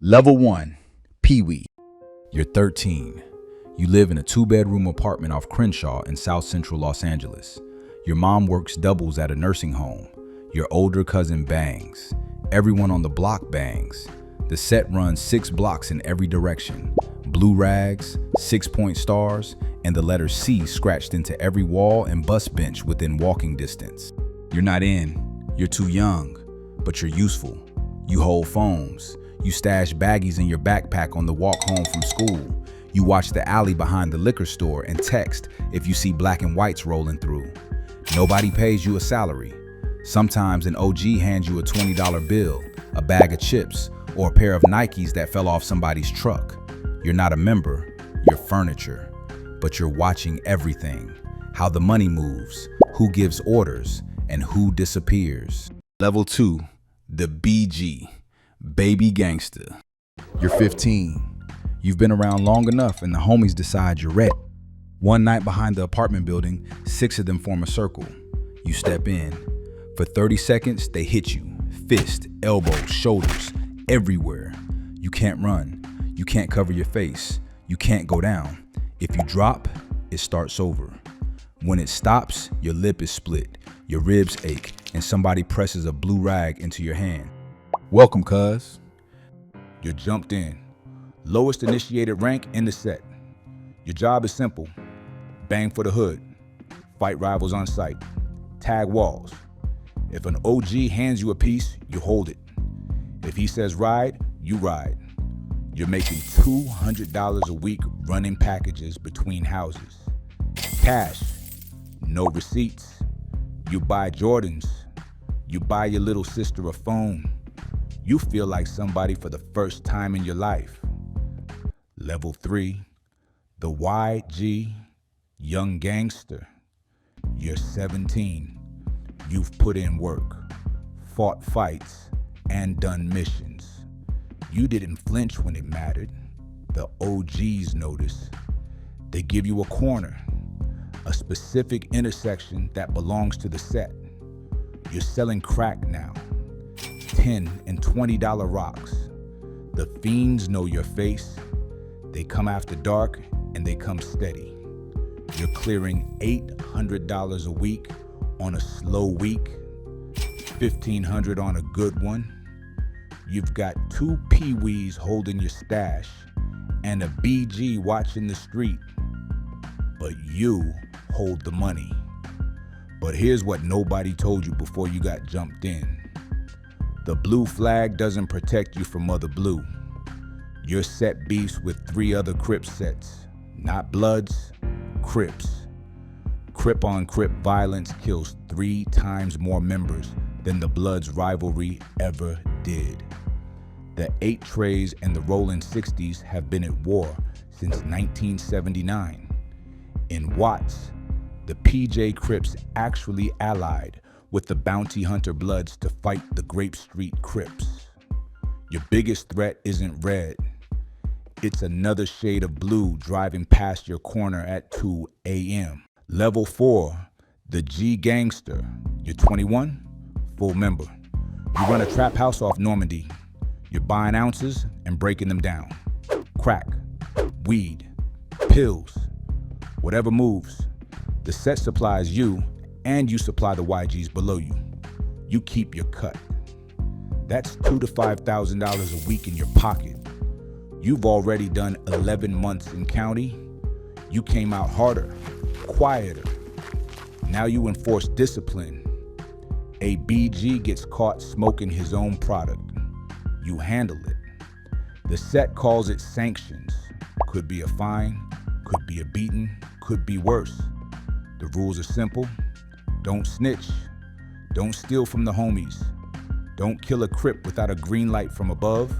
Level 1, Pee-wee. You're 13. You live in a 2-bedroom apartment off Crenshaw in South Central Los Angeles. Your mom works doubles at a nursing home. Your older cousin bangs. Everyone on the block bangs. The set runs 6 blocks in every direction. Blue rags, 6-point stars, and the letter C scratched into every wall and bus bench within walking distance. You're not in. You're too young, but you're useful. You hold phones. You stash baggies in your backpack on the walk home from school. You watch the alley behind the liquor store and text if you see black and whites rolling through. Nobody pays you a salary. Sometimes an OG hands you a $20 bill, a bag of chips, or a pair of Nikes that fell off somebody's truck. You're not a member, you're furniture. But you're watching everything. How the money moves, who gives orders, and who disappears. Level 2, the BG, baby gangster. You're 15. You've been around long enough and the homies decide you're ready. One night behind the apartment building, 6 of them form a circle. You step in. For 30 seconds, they hit you. Fist, elbows, shoulders, everywhere. You can't run. You can't cover your face. You can't go down. If you drop, it starts over. When it stops, your lip is split, your ribs ache, and somebody presses a blue rag into your hand. Welcome, cuz. You're jumped in. Lowest initiated rank in the set. Your job is simple. Bang for the hood. Fight rivals on sight. Tag walls. If an OG hands you a piece, you hold it. If he says ride, you ride. You're making $200 a week running packages between houses. Cash, no receipts. You buy Jordans. You buy your little sister a phone. You feel like somebody for the first time in your life. Level 3, the YG, young gangster. You're 17. You've put in work, fought fights, and done missions. You didn't flinch when it mattered. The OGs notice. They give you a corner, a specific intersection that belongs to the set. You're selling crack now. $10 and $20 rocks. The fiends know your face. They come after dark and they come steady. You're clearing $800 a week on a slow week, $1,500 on a good one. You've got 2 Pee-wees holding your stash and a BG watching the street. But you hold the money. But here's what nobody told you before you got jumped in. The blue flag doesn't protect you from other blue. Your set beefs with 3 other Crips sets. Not Bloods, Crips. Crip on Crip violence kills 3 times more members than the Bloods rivalry ever did. The 8 Trays and the Rolling 60s have been at war since 1979. In Watts, the PJ Crips actually allied with the Bounty Hunter Bloods to fight the Grape Street Crips. Your biggest threat isn't red. It's another shade of blue driving past your corner at 2 a.m. Level 4, the G Gangster. You're 21, full member. You run a trap house off Normandy. You're buying ounces and breaking them down. Crack, weed, pills, whatever moves. The set supplies you, and you supply the YGs below you. You keep your cut. That's $2,000 to $5,000 a week in your pocket. You've already done 11 months in county. You came out harder, quieter. Now you enforce discipline. A BG gets caught smoking his own product. You handle it. The set calls it sanctions. Could be a fine, could be a beating, could be worse. The rules are simple. Don't snitch. Don't steal from the homies. Don't kill a Crip without a green light from above.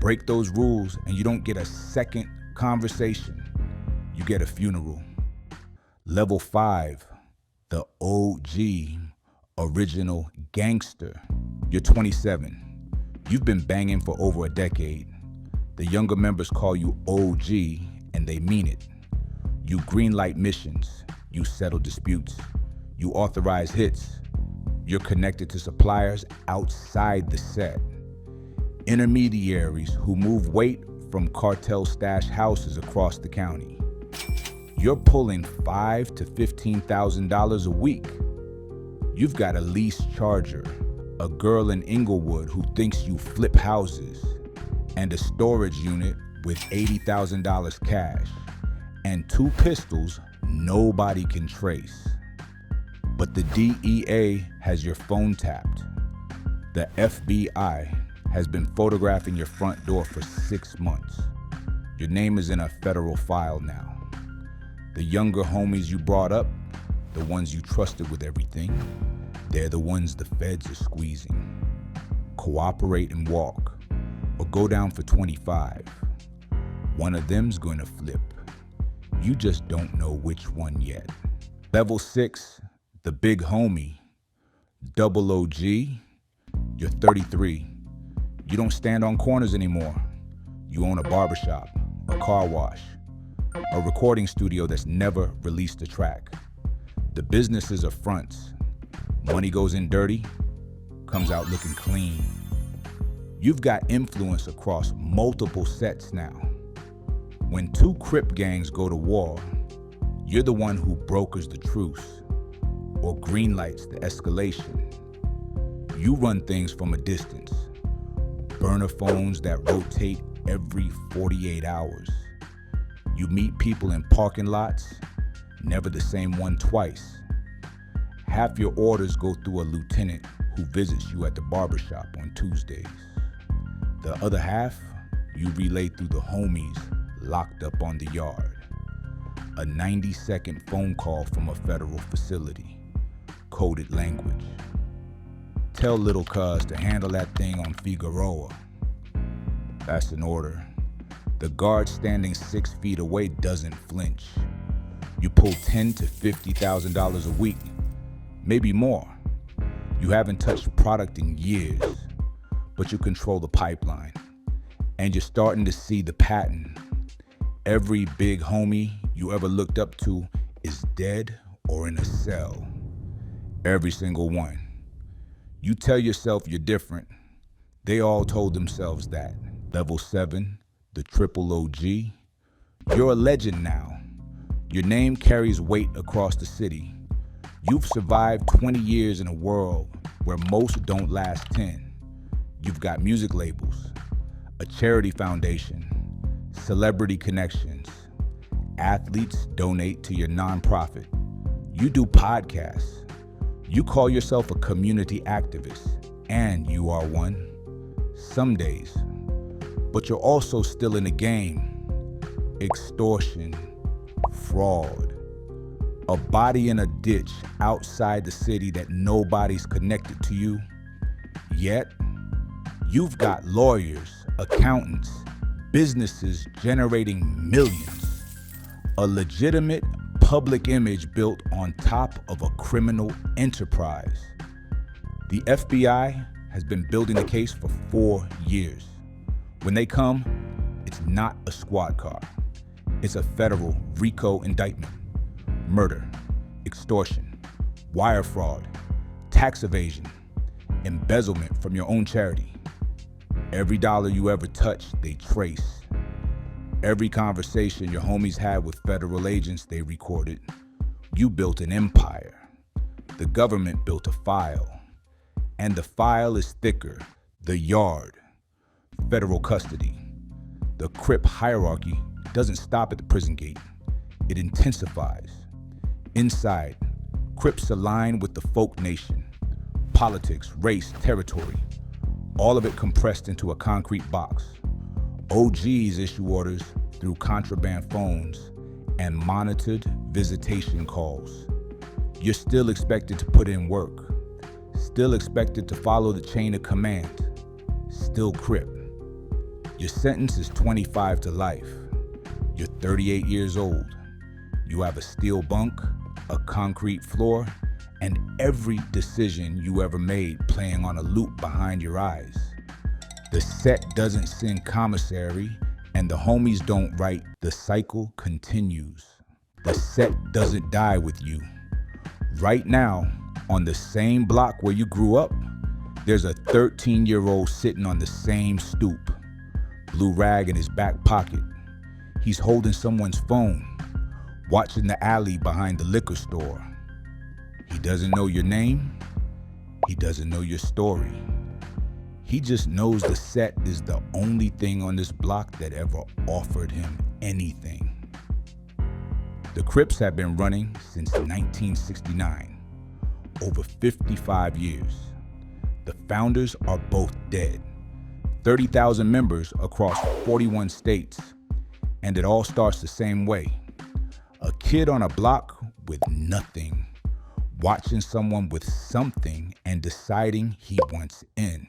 Break those rules and you don't get a second conversation. You get a funeral. Level 5, the OG, original gangster. You're 27. You've been banging for over a decade. The younger members call you OG and they mean it. You greenlight missions. You settle disputes. You authorize hits. You're connected to suppliers outside the set. intermediaries who move weight from cartel stash houses across the county. You're pulling $5,000 to $15,000 a week. You've got a leased Charger, a girl in Inglewood who thinks you flip houses, and a storage unit with $80,000 cash, and 2 pistols nobody can trace. But the DEA has your phone tapped. The FBI has been photographing your front door for 6 months. Your name is in a federal file now. The younger homies you brought up, the ones you trusted with everything, they're the ones the feds are squeezing. Cooperate and walk, or go down for 25. One of them's gonna flip. You just don't know which one yet. Level 6, the big homie, double OG, you're 33. You don't stand on corners anymore. You own a barbershop, a car wash, a recording studio that's never released a track. The businesses are fronts. Money goes in dirty, comes out looking clean. You've got influence across multiple sets now. When 2 Crip gangs go to war, you're the one who brokers the truce or greenlights the escalation. You run things from a distance. Burner phones that rotate every 48 hours. You meet people in parking lots, never the same one twice. Half your orders go through a lieutenant who visits you at the barbershop on Tuesdays. The other half, you relay through the homies locked up on the yard. A 90-second phone call from a federal facility, coded language. Tell little cuz to handle that thing on Figueroa. That's an order. The guard standing 6 feet away doesn't flinch. You pull $10,000 to $50,000 a week, maybe more. You haven't touched product in years, but you control the pipeline. And you're starting to see the pattern. Every big homie you ever looked up to is dead or in a cell. Every single one. You tell yourself you're different. They all told themselves that. Level 7, the triple OG. You're a legend now. Your name carries weight across the city. You've survived 20 years in a world where most don't last 10. You've got music labels, a charity foundation, celebrity connections. Athletes donate to your nonprofit. You do podcasts. You call yourself a community activist, and you are one. Some days. But you're also still in the game. Extortion, fraud, a body in a ditch outside the city that nobody's connected to you. Yet, you've got lawyers, accountants, businesses generating millions, a legitimate public image built on top of a criminal enterprise. The FBI has been building the case for 4 years. When they come, it's not a squad car. It's a federal RICO indictment. Murder, extortion, wire fraud, tax evasion, embezzlement from your own charity. Every dollar you ever touched, they trace. Every conversation your homies had with federal agents, they recorded. You built an empire. The government built a file. And the file is thicker. The yard. Federal custody. The Crip hierarchy doesn't stop at the prison gate. It intensifies. Inside, Crips align with the folk nation. Politics, race, territory. All of it compressed into a concrete box. OGs issue orders through contraband phones and monitored visitation calls. You're still expected to put in work. Still expected to follow the chain of command. Still Crip. Your sentence is 25 to life. You're 38 years old. You have a steel bunk, a concrete floor, and every decision you ever made playing on a loop behind your eyes. The set doesn't send commissary, and the homies don't write. The cycle continues. The set doesn't die with you. Right now, on the same block where you grew up, There's a 13-year-old sitting on the same stoop, blue rag in his back pocket. He's holding someone's phone, watching the alley behind the liquor store. He doesn't know your name. He doesn't know your story. He just knows the set is the only thing on this block that ever offered him anything. The Crips have been running since 1969, over 55 years. The founders are both dead, 30,000 members across 41 states, and it all starts the same way. A kid on a block with nothing, watching someone with something and deciding he wants in.